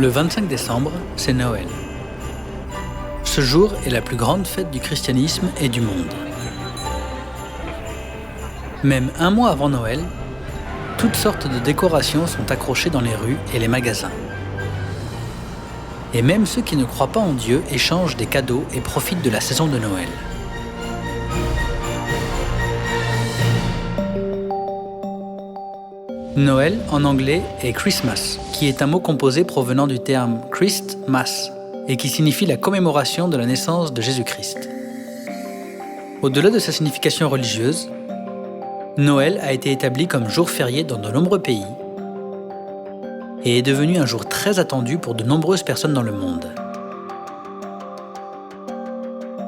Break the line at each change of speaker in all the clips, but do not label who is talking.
Le 25 décembre, c'est Noël. Ce jour est la plus grande fête du christianisme et du monde. Même un mois avant Noël, toutes sortes de décorations sont accrochées dans les rues et les magasins. Et même ceux qui ne croient pas en Dieu échangent des cadeaux et profitent de la saison de Noël. Noël, en anglais, est Christmas, qui est un mot composé provenant du terme Christ Mass, et qui signifie la commémoration de la naissance de Jésus-Christ. Au-delà de sa signification religieuse, Noël a été établi comme jour férié dans de nombreux pays et est devenu un jour très attendu pour de nombreuses personnes dans le monde.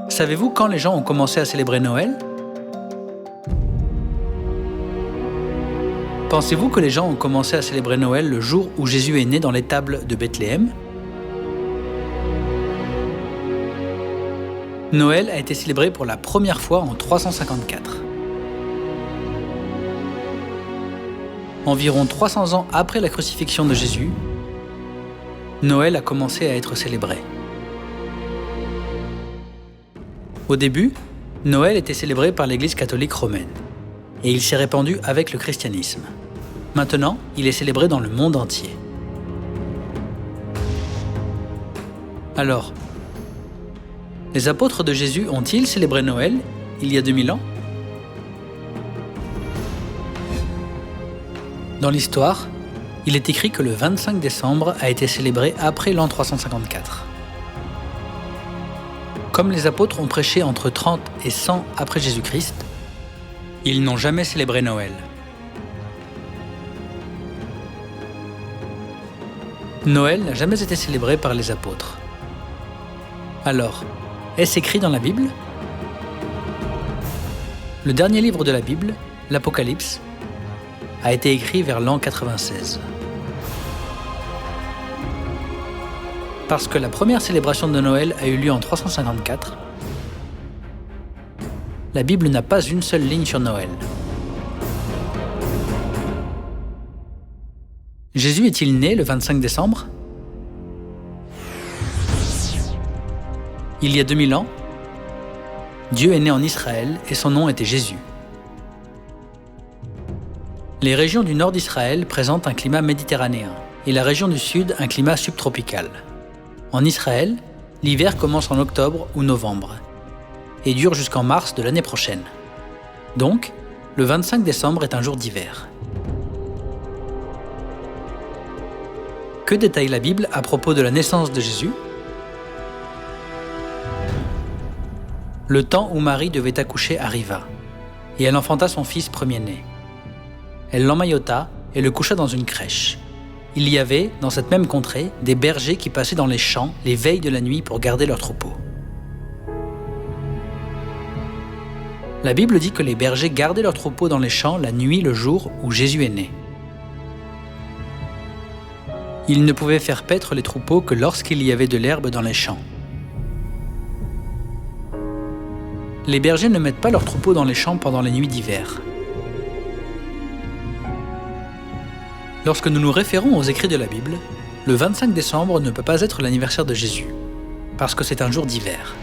Savez-vous quand les gens ont commencé à célébrer Noël ? Pensez-vous que les gens ont commencé à célébrer Noël le jour où Jésus est né dans l'étable de Bethléem ? Noël a été célébré pour la première fois en 354. Environ 300 ans après la crucifixion de Jésus, Noël a commencé à être célébré. Au début, Noël était célébré par l'Église catholique romaine, et il s'est répandu avec le christianisme. Maintenant, il est célébré dans le monde entier. Alors, les apôtres de Jésus ont-ils célébré Noël il y a 2000 ans ? Dans l'histoire, il est écrit que le 25 décembre a été célébré après l'an 354. Comme les apôtres ont prêché entre 30 et 100 après Jésus-Christ, ils n'ont jamais célébré Noël. Noël n'a jamais été célébré par les apôtres. Alors, est-ce écrit dans la Bible ? Le dernier livre de la Bible, l'Apocalypse, a été écrit vers l'an 96. Parce que la première célébration de Noël a eu lieu en 354, la Bible n'a pas une seule ligne sur Noël. Jésus est-il né le 25 décembre ? Il y a 2000 ans, Dieu est né en Israël et son nom était Jésus. Les régions du nord d'Israël présentent un climat méditerranéen et la région du sud un climat subtropical. En Israël, l'hiver commence en octobre ou novembre et dure jusqu'en mars de l'année prochaine. Donc, le 25 décembre est un jour d'hiver. Que détaille la Bible à propos de la naissance de Jésus ? Le temps où Marie devait accoucher arriva, et elle enfanta son fils premier-né. Elle l'emmaillota et le coucha dans une crèche. Il y avait, dans cette même contrée, des bergers qui passaient dans les champs les veilles de la nuit pour garder leurs troupeaux. La Bible dit que les bergers gardaient leurs troupeaux dans les champs la nuit le jour où Jésus est né. Ils ne pouvaient faire paître les troupeaux que lorsqu'il y avait de l'herbe dans les champs. Les bergers ne mettent pas leurs troupeaux dans les champs pendant les nuits d'hiver. Lorsque nous nous référons aux écrits de la Bible, le 25 décembre ne peut pas être l'anniversaire de Jésus, parce que c'est un jour d'hiver.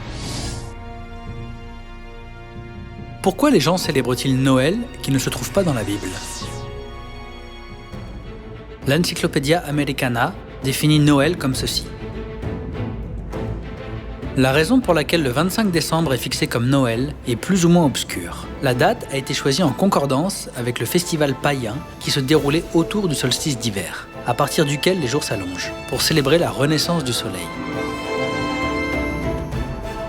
Pourquoi les gens célèbrent-ils Noël qui ne se trouve pas dans la Bible ? L'Encyclopædia Americana définit Noël comme ceci. La raison pour laquelle le 25 décembre est fixé comme Noël est plus ou moins obscure. La date a été choisie en concordance avec le festival païen qui se déroulait autour du solstice d'hiver, à partir duquel les jours s'allongent, pour célébrer la renaissance du soleil.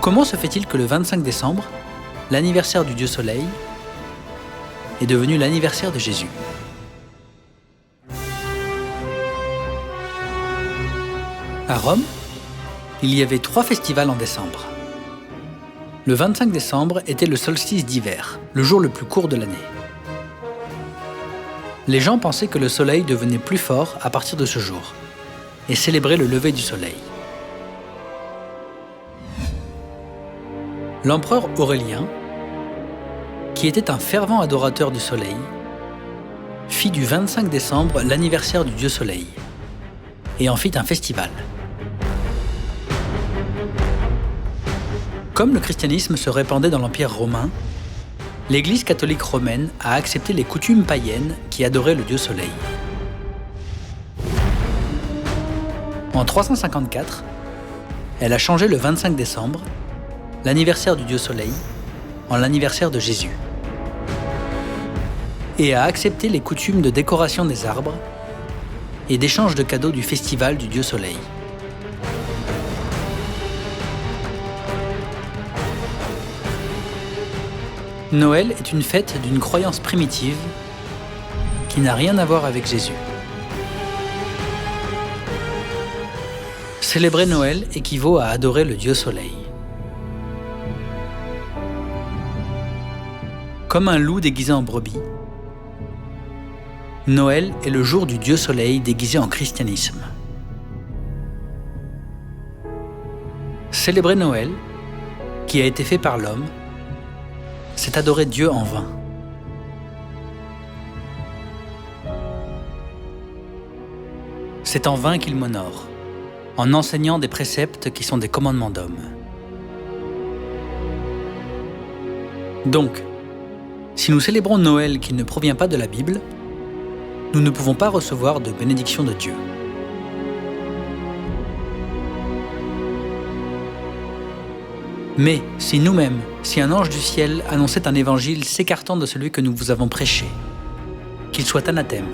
Comment se fait-il que le 25 décembre, l'anniversaire du Dieu Soleil, est devenu l'anniversaire de Jésus ? À Rome, il y avait 3 festivals en décembre. Le 25 décembre était le solstice d'hiver, le jour le plus court de l'année. Les gens pensaient que le soleil devenait plus fort à partir de ce jour et célébraient le lever du soleil. L'empereur Aurélien, qui était un fervent adorateur du soleil, fit du 25 décembre l'anniversaire du Dieu Soleil. et en fit un festival. Comme le christianisme se répandait dans l'Empire romain, l'Église catholique romaine a accepté les coutumes païennes qui adoraient le dieu soleil. En 354, elle a changé le 25 décembre, l'anniversaire du dieu soleil, en l'anniversaire de Jésus, et a accepté les coutumes de décoration des arbres et d'échange de cadeaux du festival du dieu soleil. Noël est une fête d'une croyance primitive qui n'a rien à voir avec Jésus. Célébrer Noël équivaut à adorer le dieu soleil. Comme un loup déguisé en brebis, Noël est le jour du dieu soleil déguisé en christianisme. Célébrer Noël, qui a été fait par l'homme, c'est adorer Dieu en vain. C'est en vain qu'il m'honore, en enseignant des préceptes qui sont des commandements d'hommes. Donc, si nous célébrons Noël qui ne provient pas de la Bible, nous ne pouvons pas recevoir de bénédiction de Dieu. Mais si nous-mêmes, si un ange du ciel annonçait un évangile s'écartant de celui que nous vous avons prêché, qu'il soit anathème.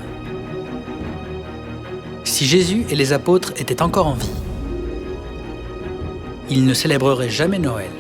Si Jésus et les apôtres étaient encore en vie, ils ne célébreraient jamais Noël.